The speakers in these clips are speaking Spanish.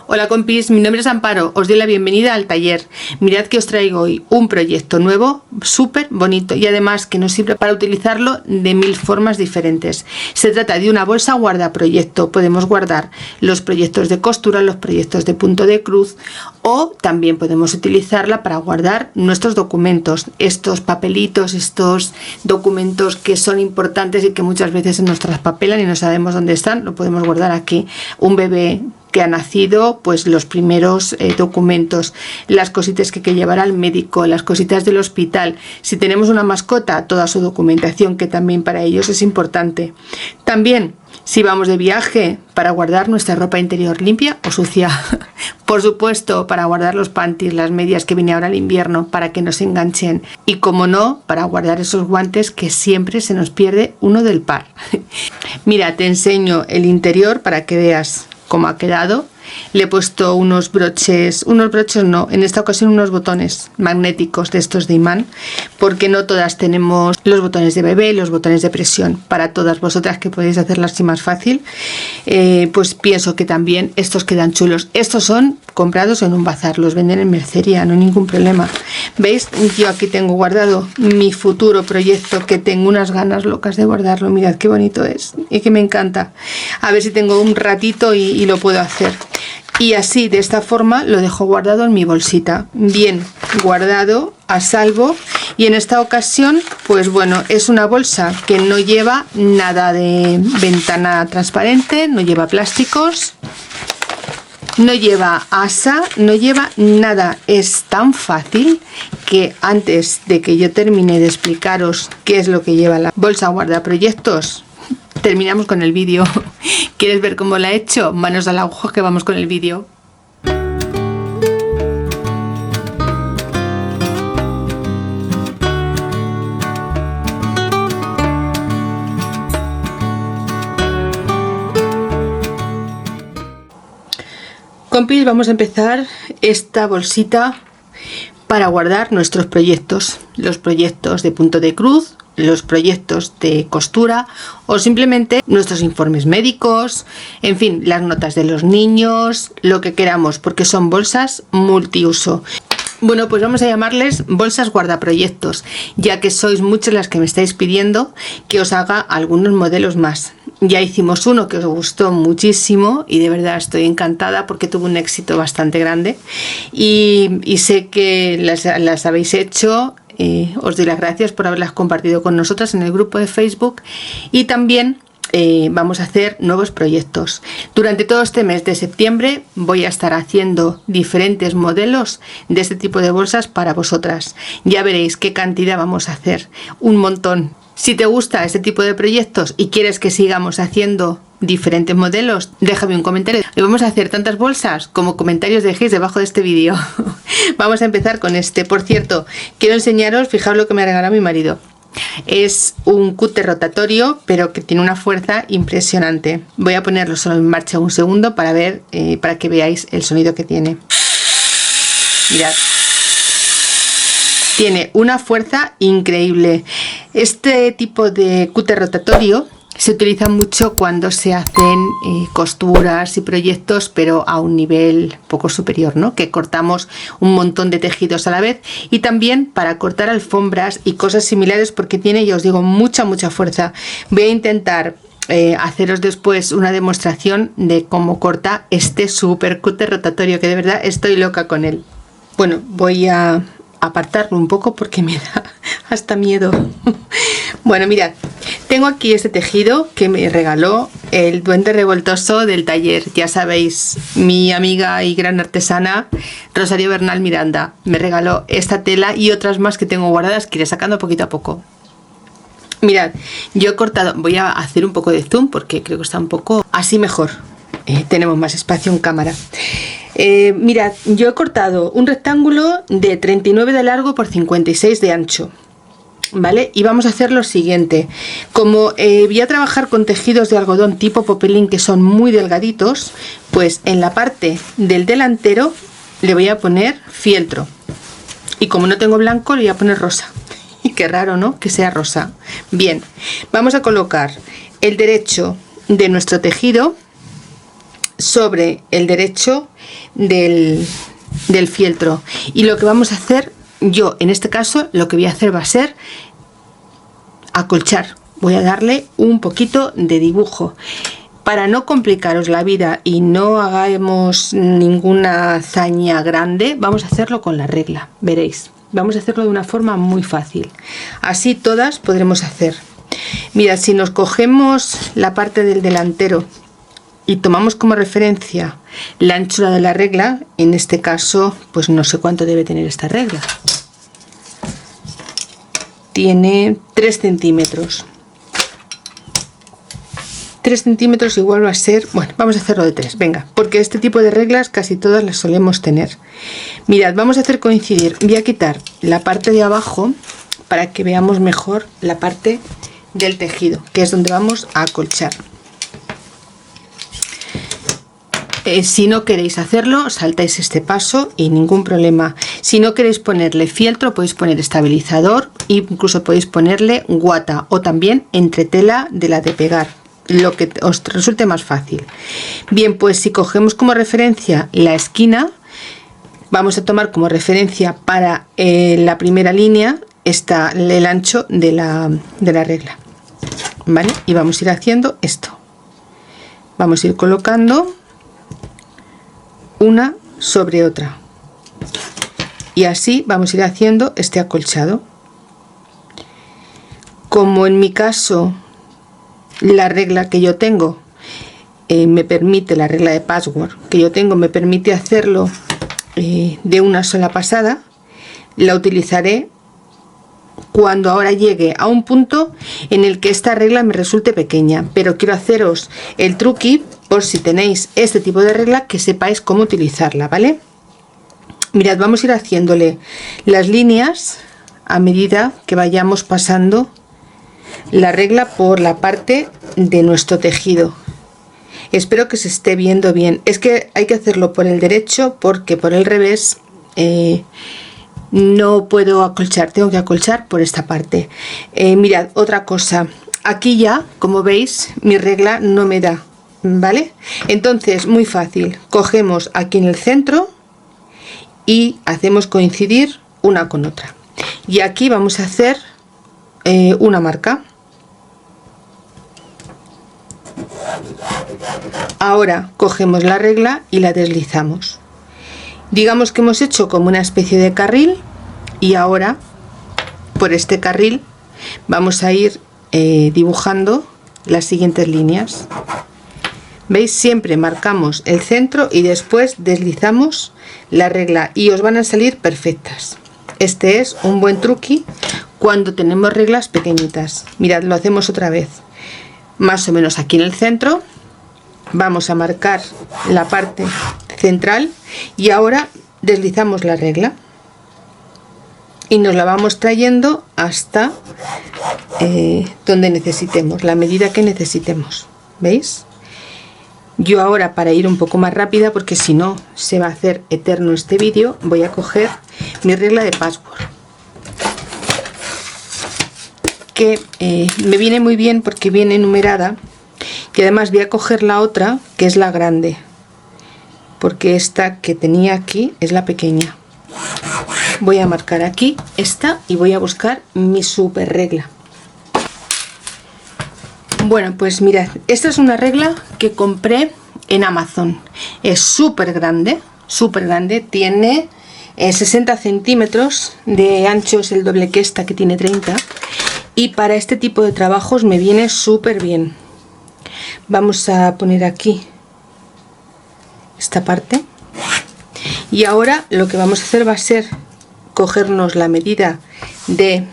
Hola compis, mi nombre es Amparo, os doy la bienvenida al taller. Mirad que os traigo hoy un proyecto nuevo, súper bonito y además que nos sirve para utilizarlo de 1000 formas diferentes. Se trata de una bolsa guardaproyecto, podemos guardar los proyectos de costura, los proyectos de punto de cruz o también podemos utilizarla para guardar nuestros documentos, estos papelitos, estos documentos que son importantes y que muchas veces nos traspapelan y no sabemos dónde están, lo podemos guardar aquí. Un bebé que ha nacido, pues los primeros documentos, las cositas que hay que llevar al médico, las cositas del hospital. Si tenemos una mascota, toda su documentación, que también para ellos es importante. También, si vamos de viaje, para guardar nuestra ropa interior limpia o sucia. Por supuesto, para guardar los panties, las medias que viene ahora el invierno, para que no se enganchen. Y como no, para guardar esos guantes que siempre se nos pierde uno del par. Mira, te enseño el interior para que veas cómo ha quedado. Le he puesto unos broches no, en esta ocasión unos botones magnéticos de estos de imán, porque no todas tenemos los botones de bebé, los botones de presión. Para todas vosotras que podéis hacerlo así más fácil, pues pienso que también estos quedan chulos. Estos son comprados en un bazar, los venden en mercería, no hay ningún problema. ¿Veis? Yo aquí tengo guardado mi futuro proyecto, que tengo unas ganas locas de guardarlo. Mirad qué bonito es y que me encanta. A ver si tengo un ratito y lo puedo hacer. Y así, de esta forma, lo dejo guardado en mi bolsita, bien guardado, a salvo. Y en esta ocasión, pues bueno, es una bolsa que no lleva nada de ventana transparente, no lleva plásticos, no lleva asa, no lleva nada. Es tan fácil que antes de que yo termine de explicaros qué es lo que lleva la bolsa guardaproyectos, terminamos con el vídeo. ¿Quieres ver cómo la he hecho? Manos al agujo que vamos con el vídeo. Compis, vamos a empezar esta bolsita para guardar nuestros proyectos, los proyectos de punto de cruz, los proyectos de costura o simplemente nuestros informes médicos, en fin, las notas de los niños, lo que queramos, porque son bolsas multiuso. Bueno, pues vamos a llamarles bolsas guardaproyectos, ya que sois muchas las que me estáis pidiendo que os haga algunos modelos más. Ya hicimos uno que os gustó muchísimo y de verdad estoy encantada porque tuvo un éxito bastante grande y sé que las habéis hecho. Os doy las gracias por haberlas compartido con nosotras en el grupo de Facebook y también vamos a hacer nuevos proyectos. Durante todo este mes de septiembre voy a estar haciendo diferentes modelos de este tipo de bolsas para vosotras. Ya veréis qué cantidad vamos a hacer, un montón. Si te gusta este tipo de proyectos y quieres que sigamos haciendo diferentes modelos, déjame un comentario. Y vamos a hacer tantas bolsas como comentarios dejéis debajo de este vídeo. Vamos a empezar con este. Por cierto, quiero enseñaros, fijaos lo que me ha regalado mi marido. Es un cúter rotatorio, pero que tiene una fuerza impresionante. Voy a ponerlo solo en marcha un segundo para ver, para que veáis el sonido que tiene. Mirad. Tiene una fuerza increíble. Este tipo de cúter rotatorio se utiliza mucho cuando se hacen costuras y proyectos, pero a un nivel poco superior, ¿no? Que cortamos un montón de tejidos a la vez, y también para cortar alfombras y cosas similares, porque tiene, ya os digo, mucha fuerza. Voy a intentar haceros después una demostración de cómo corta este super cúter rotatorio, que de verdad estoy loca con él. Bueno, voy a apartarlo un poco porque me da hasta miedo. Bueno, mirad, tengo aquí este tejido que me regaló el duende revoltoso del taller. Ya sabéis, mi amiga y gran artesana Rosario Bernal Miranda me regaló esta tela y otras más que tengo guardadas que iré sacando poquito a poco. Mirad, yo he cortado, voy a hacer un poco de zoom porque creo que está un poco así mejor. Tenemos más espacio en cámara. Mirad, yo he cortado un rectángulo de 39 de largo por 56 de ancho, ¿vale? Y vamos a hacer lo siguiente. Como voy a trabajar con tejidos de algodón tipo popelín que son muy delgaditos, pues en la parte del delantero le voy a poner fieltro. Y como no tengo blanco, le voy a poner rosa. Y qué raro, ¿no? Que sea rosa. Bien, vamos a colocar el derecho de nuestro tejido sobre el derecho del fieltro. Y lo que vamos a hacer, yo en este caso lo que voy a hacer va a ser acolchar. Voy a darle un poquito de dibujo para no complicaros la vida y no hagamos ninguna hazaña grande. Vamos a hacerlo con la regla, veréis. Vamos a hacerlo de una forma muy fácil, así todas podremos hacer. Mirad, si nos cogemos la parte del delantero y tomamos como referencia la anchura de la regla, en este caso pues no sé cuánto debe tener esta regla, tiene 3 centímetros. 3 centímetros igual va a ser, bueno, vamos a hacerlo de 3, venga, porque este tipo de reglas casi todas las solemos tener. Mirad, vamos a hacer coincidir, voy a quitar la parte de abajo para que veamos mejor la parte del tejido, que es donde vamos a acolchar. Si no queréis hacerlo, saltáis este paso y ningún problema. Si no queréis ponerle fieltro, podéis poner estabilizador, incluso podéis ponerle guata o también entretela de la de pegar, lo que os resulte más fácil. Bien, pues si cogemos como referencia la esquina, vamos a tomar como referencia para la primera línea el ancho de la regla, ¿vale? Y vamos a ir haciendo esto, vamos a ir colocando una sobre otra y así vamos a ir haciendo este acolchado. Como en mi caso la regla que yo tengo me permite, la regla de patchwork que yo tengo me permite hacerlo de una sola pasada, la utilizaré cuando ahora llegue a un punto en el que esta regla me resulte pequeña, pero quiero haceros el truqui por si tenéis este tipo de regla, que sepáis cómo utilizarla, ¿vale? Mirad, vamos a ir haciéndole las líneas a medida que vayamos pasando la regla por la parte de nuestro tejido. Espero que se esté viendo bien. Es que hay que hacerlo por el derecho porque por el revés no puedo acolchar, tengo que acolchar por esta parte. Mirad, otra cosa, aquí ya, como veis, mi regla no me da, ¿vale? Entonces, muy fácil, cogemos aquí en el centro y hacemos coincidir una con otra. Y aquí vamos a hacer una marca. Ahora cogemos la regla y la deslizamos. Digamos que hemos hecho como una especie de carril y ahora por este carril vamos a ir dibujando las siguientes líneas. ¿Veis? Siempre marcamos el centro y después deslizamos la regla y os van a salir perfectas. Este es un buen truqui cuando tenemos reglas pequeñitas. Mirad, lo hacemos otra vez. Más o menos aquí en el centro vamos a marcar la parte central y ahora deslizamos la regla y nos la vamos trayendo hasta donde necesitemos, la medida que necesitemos. ¿Veis? Yo ahora, para ir un poco más rápida, porque si no se va a hacer eterno este vídeo, voy a coger mi regla de patchwork, que me viene muy bien porque viene numerada, y además voy a coger la otra, que es la grande, porque esta que tenía aquí es la pequeña. Voy a marcar aquí esta y voy a buscar mi super regla. Bueno, pues mirad, esta es una regla que compré en Amazon. Es súper grande, tiene 60 centímetros de ancho, es el doble que esta, que tiene 30, y para este tipo de trabajos me viene súper bien. Vamos a poner aquí esta parte y ahora lo que vamos a hacer va a ser cogernos la medida de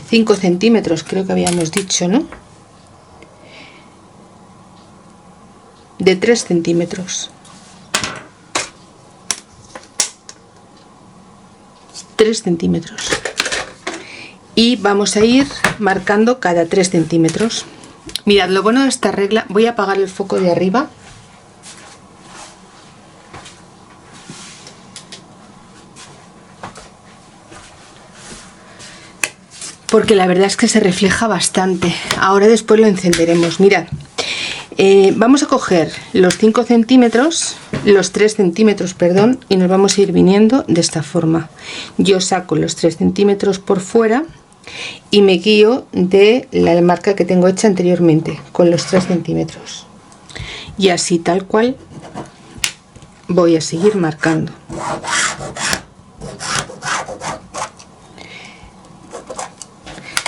5 centímetros, creo que habíamos dicho, ¿no? De 3 centímetros. 3 centímetros. Y vamos a ir marcando cada 3 centímetros. Mirad, lo bueno de esta regla, voy a apagar el foco de arriba. Porque la verdad es que se refleja bastante. Ahora después lo encenderemos. Mirad, Vamos a coger los 5 centímetros, los 3 centímetros, perdón, y nos vamos a ir viniendo de esta forma. Yo saco los 3 centímetros por fuera y me guío de la marca que tengo hecha anteriormente con los 3 centímetros. Y así tal cual voy a seguir marcando.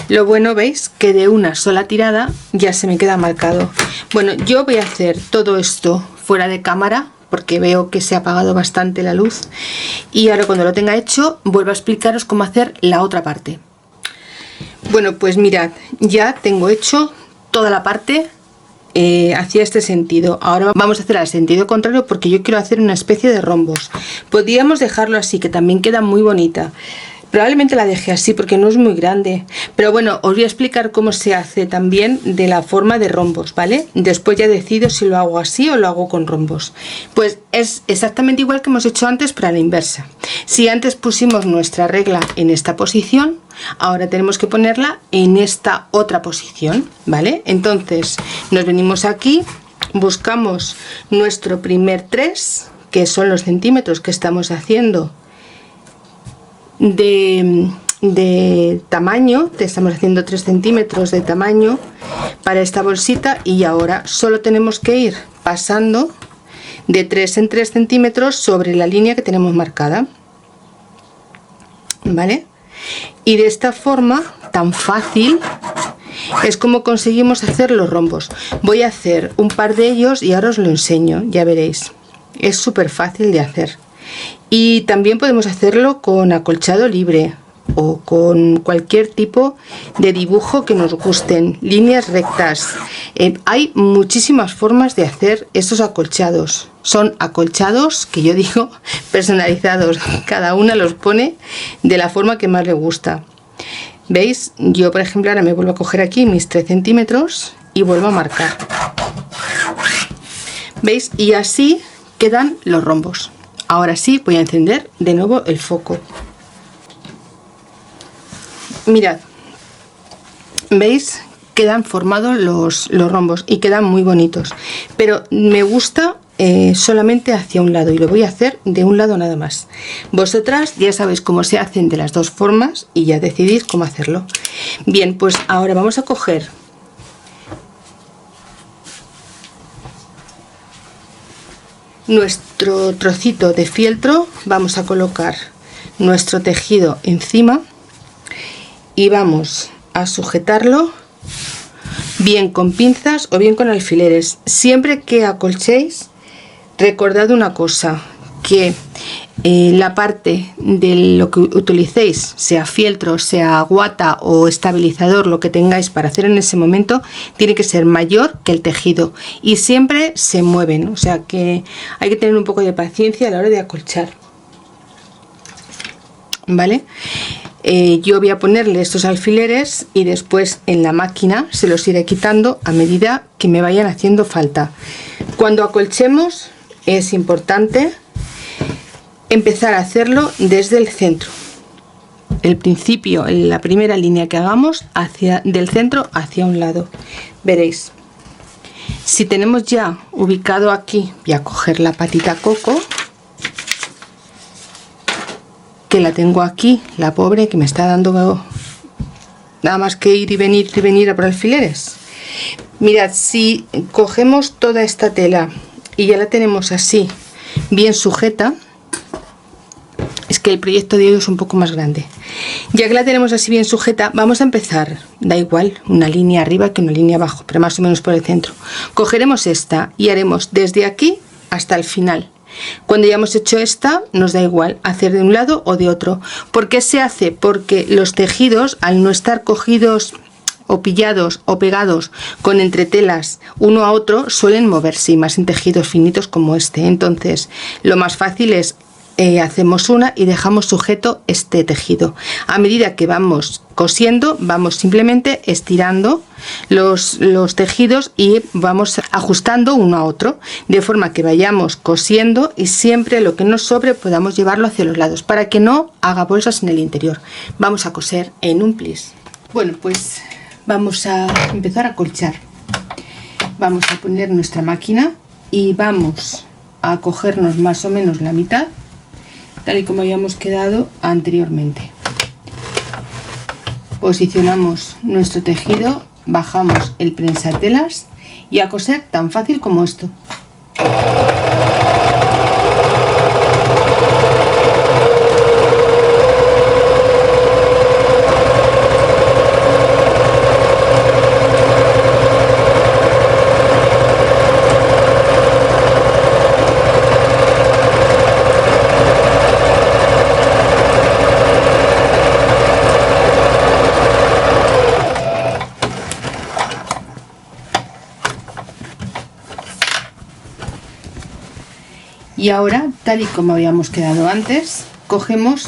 Lo bueno, veis que de una sola tirada ya se me queda marcado. Bueno, yo voy a hacer todo esto fuera de cámara porque veo que se ha apagado bastante la luz, y ahora cuando lo tenga hecho vuelvo a explicaros cómo hacer la otra parte. Bueno, pues mirad, ya tengo hecho toda la parte hacia este sentido. Ahora vamos a hacer al sentido contrario porque yo quiero hacer una especie de rombos. Podríamos dejarlo así, que también queda muy bonita. Probablemente la deje así porque no es muy grande, pero bueno, os voy a explicar cómo se hace también de la forma de rombos, ¿vale? Después ya decido si lo hago así o lo hago con rombos. Pues es exactamente igual que hemos hecho antes, pero a la inversa. Si antes pusimos nuestra regla en esta posición, ahora tenemos que ponerla en esta otra posición, ¿vale? Entonces nos venimos aquí, buscamos nuestro primer 3, que son los centímetros que estamos haciendo de tamaño. Estamos haciendo 3 centímetros de tamaño para esta bolsita, y ahora solo tenemos que ir pasando de 3 en 3 centímetros sobre la línea que tenemos marcada, ¿vale? Y de esta forma tan fácil es como conseguimos hacer los rombos. Voy a hacer un par de ellos y ahora os lo enseño, ya veréis. Es súper fácil de hacer. Y también podemos hacerlo con acolchado libre o con cualquier tipo de dibujo que nos gusten, líneas rectas. Hay muchísimas formas de hacer estos acolchados. Son acolchados que yo digo personalizados, cada una los pone de la forma que más le gusta. ¿Veis? Yo por ejemplo ahora me vuelvo a coger aquí mis 3 centímetros y vuelvo a marcar. ¿Veis? Y así quedan los rombos. Ahora sí voy a encender de nuevo el foco. Mirad, ¿veis? Quedan formados los rombos y quedan muy bonitos, pero me gusta solamente hacia un lado, y lo voy a hacer de un lado nada más. Vosotras ya sabéis cómo se hacen de las dos formas y ya decidís cómo hacerlo. Bien, pues ahora vamos a coger nuestro trocito de fieltro, vamos a colocar nuestro tejido encima y vamos a sujetarlo bien con pinzas o bien con alfileres. Siempre que acolchéis, recordad una cosa, que la parte de lo que utilicéis, sea fieltro, sea guata o estabilizador, lo que tengáis para hacer en ese momento, tiene que ser mayor que el tejido, y siempre se mueven, o sea que hay que tener un poco de paciencia a la hora de acolchar, ¿vale? Yo voy a ponerle estos alfileres y después en la máquina se los iré quitando a medida que me vayan haciendo falta. Cuando acolchemos es importante empezar a hacerlo desde el centro. El principio, la primera línea que hagamos del centro hacia un lado. Veréis, si tenemos ya ubicado aquí, voy a coger la patita coco, que la tengo aquí, la pobre, que me está dando nada más que ir y venir a por alfileres. Mirad, si cogemos toda esta tela y ya la tenemos así bien sujeta, es que el proyecto de hoy es un poco más grande. Ya que la tenemos así bien sujeta, vamos a empezar, da igual, una línea arriba que una línea abajo, pero más o menos por el centro. Cogeremos esta y haremos desde aquí hasta el final. Cuando ya hemos hecho esta, nos da igual hacer de un lado o de otro. ¿Por qué se hace? Porque los tejidos, al no estar cogidos o pillados o pegados con entretelas uno a otro, suelen moverse, y más en tejidos finitos como este. Entonces lo más fácil es hacemos una y dejamos sujeto este tejido. A medida que vamos cosiendo, vamos simplemente estirando los tejidos y vamos ajustando uno a otro, de forma que vayamos cosiendo y siempre lo que nos sobre podamos llevarlo hacia los lados para que no haga bolsas en el interior. Vamos a coser en un plis. Bueno, pues vamos a empezar a acolchar. vamos a poner nuestra máquina y vamos a cogernos más o menos la mitad, tal y como habíamos quedado anteriormente. Posicionamos nuestro tejido, bajamos el prensatelas y a coser, tan fácil como esto. Y ahora, tal y como habíamos quedado antes, cogemos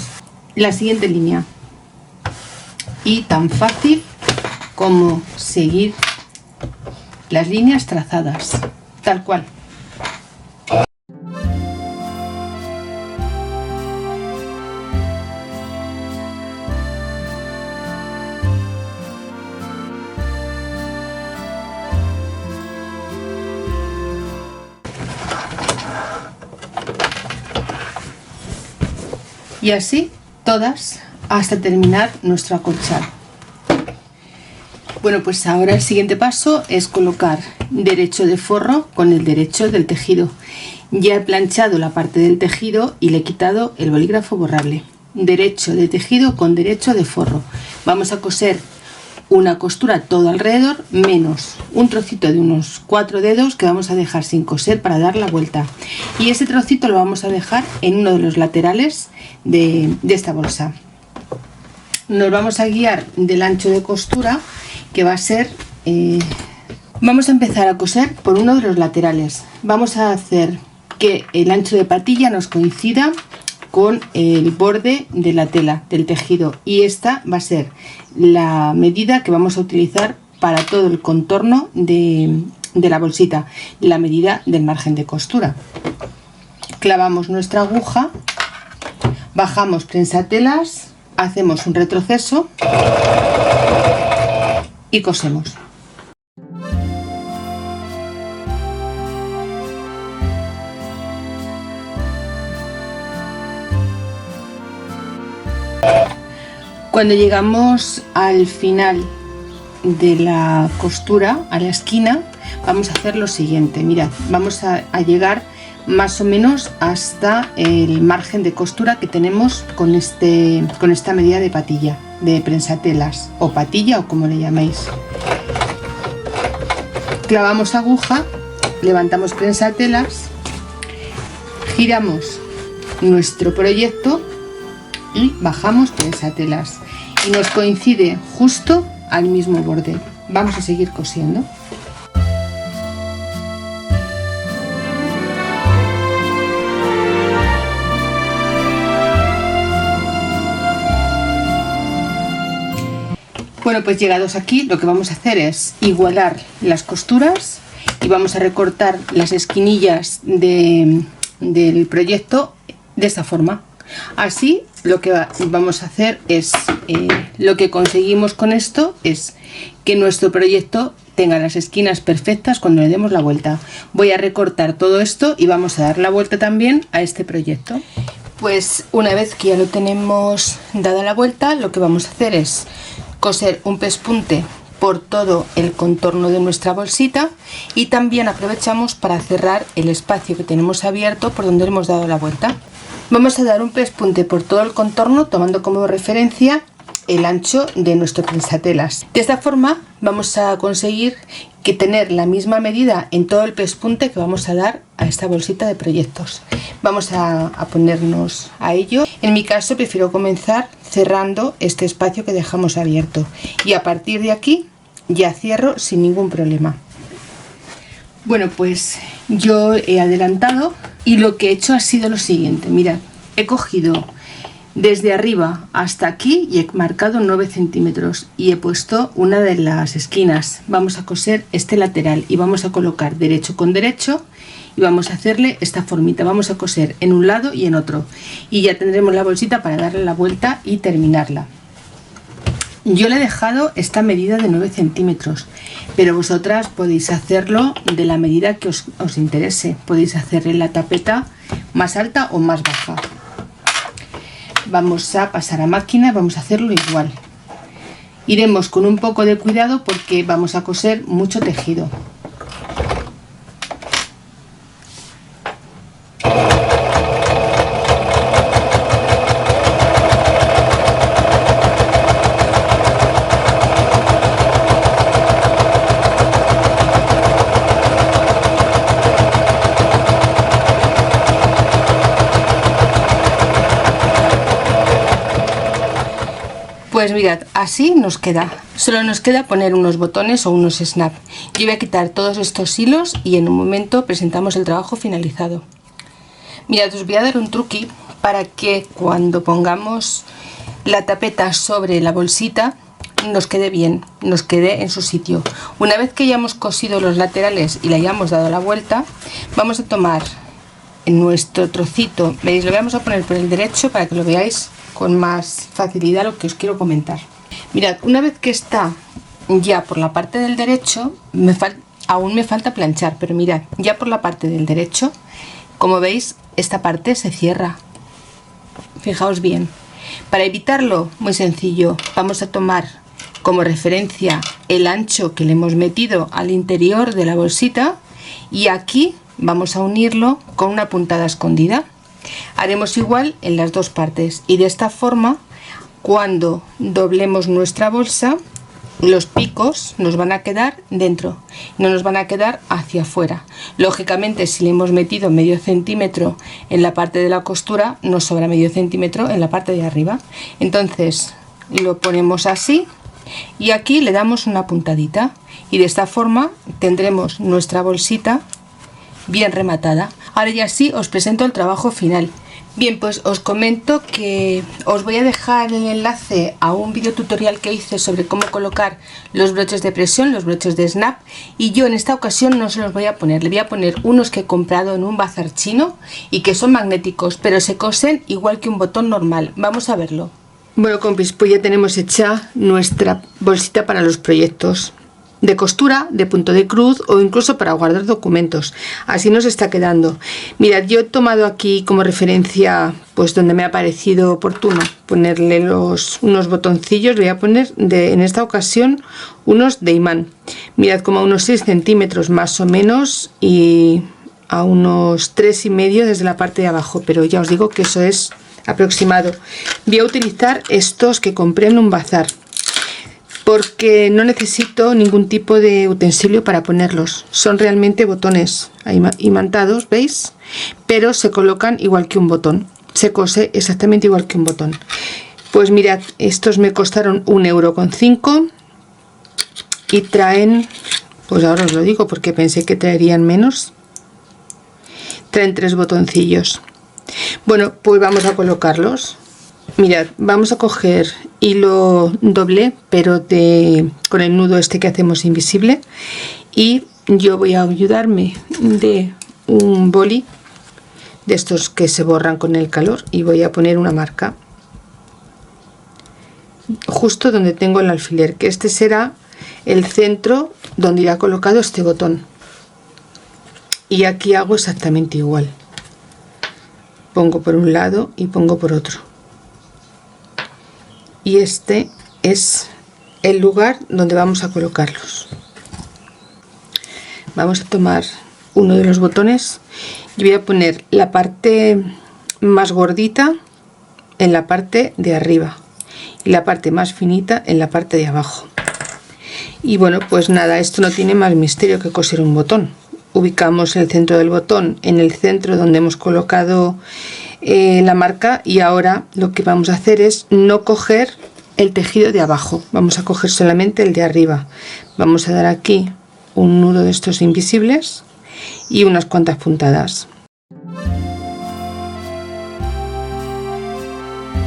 la siguiente línea y tan fácil como seguir las líneas trazadas, tal cual. Y así todas hasta terminar nuestro acolchado. Bueno, pues ahora el siguiente paso es colocar derecho de forro con el derecho del tejido. Ya he planchado la parte del tejido y le he quitado el bolígrafo borrable. Derecho de tejido con derecho de forro. Vamos a coser una costura todo alrededor menos un trocito de unos 4 dedos que vamos a dejar sin coser para dar la vuelta, y ese trocito lo vamos a dejar en uno de los laterales de esta bolsa. Nos vamos a guiar del ancho de costura, que va a ser vamos a empezar a coser por uno de los laterales. Vamos a hacer que el ancho de patilla nos coincida con el borde de la tela del tejido, y esta va a ser la medida que vamos a utilizar para todo el contorno de la bolsita, la medida del margen de costura. Clavamos nuestra aguja, bajamos prensatelas, hacemos un retroceso y cosemos. Cuando llegamos al final de la costura, a la esquina, vamos a hacer lo siguiente. Mirad, vamos a llegar más o menos hasta el margen de costura que tenemos con esta medida de patilla, de prensatelas o patilla o como le llaméis. Clavamos aguja, levantamos prensatelas, giramos nuestro proyecto y bajamos prensatelas, y nos coincide justo al mismo borde. Vamos a seguir cosiendo. Bueno, pues llegados aquí, lo que vamos a hacer es igualar las costuras y vamos a recortar las esquinillas del proyecto de esta forma. Así lo que vamos a hacer es, lo que conseguimos con esto es que nuestro proyecto tenga las esquinas perfectas cuando le demos la vuelta. Voy a recortar todo esto y vamos a dar la vuelta también a este proyecto. Pues una vez que ya lo tenemos dada la vuelta, lo que vamos a hacer es coser un pespunte por todo el contorno de nuestra bolsita, y también aprovechamos para cerrar el espacio que tenemos abierto por donde hemos dado la vuelta. Vamos a dar un pespunte por todo el contorno, tomando como referencia el ancho de nuestro prensatelas. De esta forma vamos a conseguir que tener la misma medida en todo el pespunte que vamos a dar a esta bolsita de proyectos. Vamos a ponernos a ello. En mi caso prefiero comenzar cerrando este espacio que dejamos abierto, y a partir de aquí ya cierro sin ningún problema. Bueno, pues yo he adelantado y lo que he hecho ha sido lo siguiente. Mirad, he cogido desde arriba hasta aquí y he marcado 9 centímetros y he puesto una de las esquinas. Vamos a coser este lateral y vamos a colocar derecho con derecho y vamos a hacerle esta formita. Vamos a coser en un lado y en otro, y ya tendremos la bolsita para darle la vuelta y terminarla. Yo le he dejado esta medida de 9 centímetros, pero vosotras podéis hacerlo de la medida que os interese. Podéis hacer la tapeta más alta o más baja. Vamos a pasar a máquina y vamos a hacerlo igual. Iremos con un poco de cuidado porque vamos a coser mucho tejido. Pues mirad, así nos queda. Solo nos queda poner unos botones o unos snap. Yo voy a quitar todos estos hilos y en un momento presentamos el trabajo finalizado. Mirad, os voy a dar un truqui para que cuando pongamos la tapeta sobre la bolsita nos quede bien, nos quede en su sitio. Una vez que hayamos cosido los laterales y le hayamos dado la vuelta, vamos a tomar nuestro trocito, veis, lo vamos a poner por el derecho para que lo veáis con más facilidad lo que os quiero comentar. Mirad, una vez que está ya por la parte del derecho, aún me falta planchar, pero mirad, ya por la parte del derecho, como veis, esta parte se cierra. Fijaos bien. Para evitarlo, muy sencillo, vamos a tomar como referencia el ancho que le hemos metido al interior de la bolsita y aquí vamos a unirlo con una puntada escondida. Haremos igual en las dos partes y de esta forma, cuando doblemos nuestra bolsa, los picos nos van a quedar dentro, no nos van a quedar hacia afuera. Lógicamente, si le hemos metido medio centímetro en la parte de la costura, nos sobra medio centímetro en la parte de arriba. Entonces lo ponemos así y aquí le damos una puntadita y de esta forma tendremos nuestra bolsita bien rematada. Ahora ya sí os presento el trabajo final. Bien, pues os comento que os voy a dejar el enlace a un video tutorial que hice sobre cómo colocar los broches de presión, los broches de snap, y yo en esta ocasión no se los voy a poner, le voy a poner unos que he comprado en un bazar chino y que son magnéticos, pero se cosen igual que un botón normal. Vamos a verlo. Bueno, compis, pues ya tenemos hecha nuestra bolsita para los proyectos de costura, de punto de cruz o incluso para guardar documentos. Así nos está quedando. Mirad, yo he tomado aquí como referencia pues donde me ha parecido oportuno ponerle unos botoncillos. Le voy a poner en esta ocasión unos de imán. Mirad, como a unos 6 centímetros más o menos y a unos 3,5 desde la parte de abajo, pero ya os digo que eso es aproximado. Voy a utilizar estos que compré en un bazar porque no necesito ningún tipo de utensilio para ponerlos. Son realmente botones imantados, ¿veis? Pero se colocan igual que un botón. Se cose exactamente igual que un botón. Pues mirad, estos me costaron 1,5 € y traen, pues ahora os lo digo porque pensé que traerían menos. Traen 3 botoncillos. Bueno, pues vamos a colocarlos. Mirad, vamos a coger hilo doble, pero con el nudo este que hacemos invisible, y yo voy a ayudarme de un boli de estos que se borran con el calor y voy a poner una marca justo donde tengo el alfiler, que este será el centro donde irá colocado este botón, y aquí hago exactamente igual, pongo por un lado y pongo por otro. Y este es el lugar donde vamos a colocarlos. Vamos a tomar uno de los botones y voy a poner la parte más gordita en la parte de arriba y la parte más finita en la parte de abajo. Y bueno, pues nada, esto no tiene más misterio que coser un botón. Ubicamos el centro del botón en el centro donde hemos colocado la marca, y ahora lo que vamos a hacer es no coger el tejido de abajo, vamos a coger solamente el de arriba. Vamos a dar aquí un nudo de estos invisibles y unas cuantas puntadas.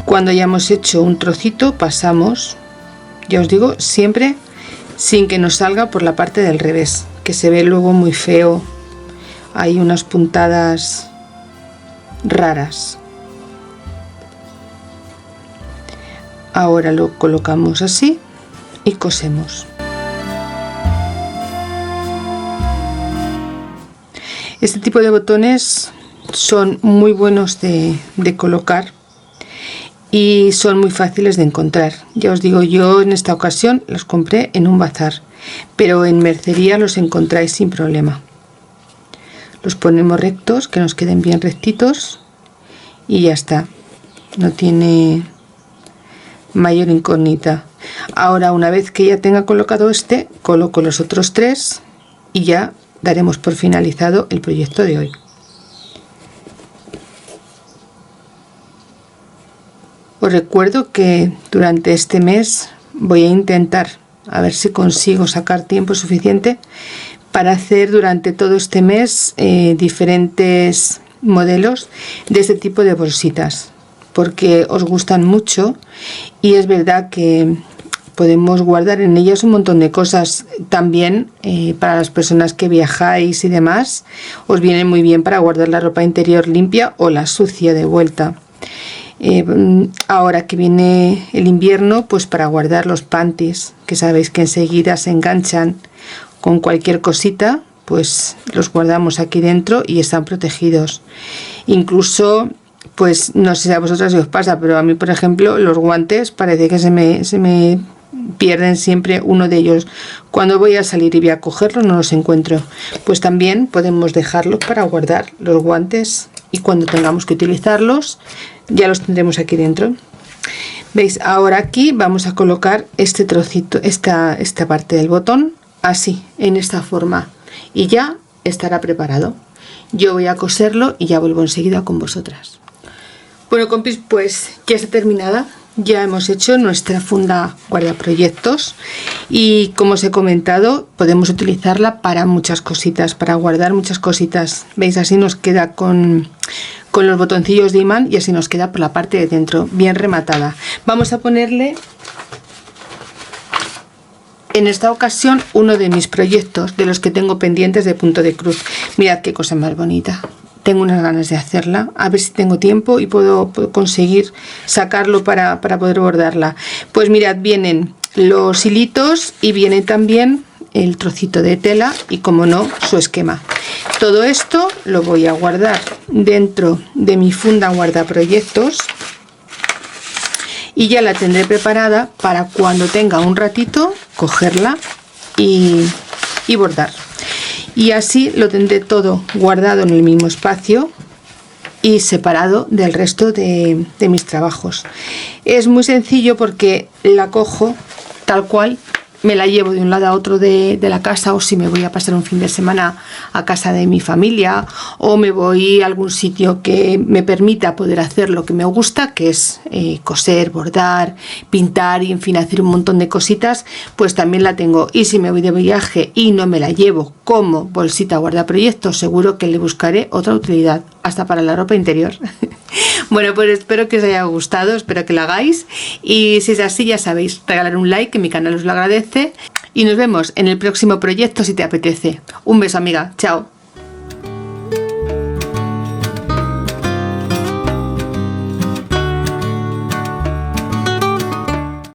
Cuando hayamos hecho un trocito pasamos, ya os digo, siempre sin que nos salga por la parte del revés, que se ve luego muy feo. Hay unas puntadas raras. Ahora lo colocamos así y cosemos. Este tipo de botones son muy buenos de colocar y son muy fáciles de encontrar. Ya os digo, yo en esta ocasión los compré en un bazar, pero en mercería los encontráis sin problema. Los ponemos rectos, que nos queden bien rectitos, y ya está. No tiene mayor incógnita. Ahora, una vez que ya tenga colocado este, coloco los otros tres y ya daremos por finalizado el proyecto de hoy. Os recuerdo que durante este mes voy a intentar a ver si consigo sacar tiempo suficiente para hacer durante todo este mes diferentes modelos de este tipo de bolsitas, porque os gustan mucho y es verdad que podemos guardar en ellas un montón de cosas. También para las personas que viajáis y demás, os viene muy bien para guardar la ropa interior limpia o la sucia de vuelta. Ahora que viene el invierno, pues para guardar los panties, que sabéis que enseguida se enganchan con cualquier cosita, pues los guardamos aquí dentro y están protegidos. Incluso, pues no sé si a vosotras si os pasa, pero a mí, por ejemplo, los guantes parece que se me pierden siempre uno de ellos. Cuando voy a salir y voy a cogerlos no los encuentro. Pues también podemos dejarlos para guardar los guantes y cuando tengamos que utilizarlos ya los tendremos aquí dentro. ¿Veis? Ahora aquí vamos a colocar este trocito, esta parte del botón, así, en esta forma, y ya estará preparado. Yo voy a coserlo y ya vuelvo enseguida con vosotras. Bueno, compis, pues ya está terminada. Ya hemos hecho nuestra funda guardaproyectos y, como os he comentado, podemos utilizarla para muchas cositas, para guardar muchas cositas. ¿Veis? Así nos queda con los botoncillos de imán y así nos queda por la parte de dentro bien rematada. Vamos a ponerle en esta ocasión uno de mis proyectos, de los que tengo pendientes de punto de cruz. Mirad qué cosa más bonita. Tengo unas ganas de hacerla, a ver si tengo tiempo y puedo conseguir sacarlo para poder bordarla. Pues mirad, vienen los hilitos y viene también el trocito de tela y, como no, su esquema. Todo esto lo voy a guardar dentro de mi funda guardaproyectos y ya la tendré preparada para cuando tenga un ratito cogerla y bordar. Y así lo tendré todo guardado en el mismo espacio y separado del resto de mis trabajos. Es muy sencillo porque la cojo tal cual, me la llevo de un lado a otro de la casa, o si me voy a pasar un fin de semana a casa de mi familia o me voy a algún sitio que me permita poder hacer lo que me gusta, que es coser, bordar, pintar y, en fin, hacer un montón de cositas, pues también la tengo. Y si me voy de viaje y no me la llevo como bolsita guardaproyectos, seguro que le buscaré otra utilidad, hasta para la ropa interior. Bueno, pues espero que os haya gustado, espero que lo hagáis, y si es así, ya sabéis, regalar un like, que mi canal os lo agradece, y nos vemos en el próximo proyecto si te apetece. Un beso, amiga, chao.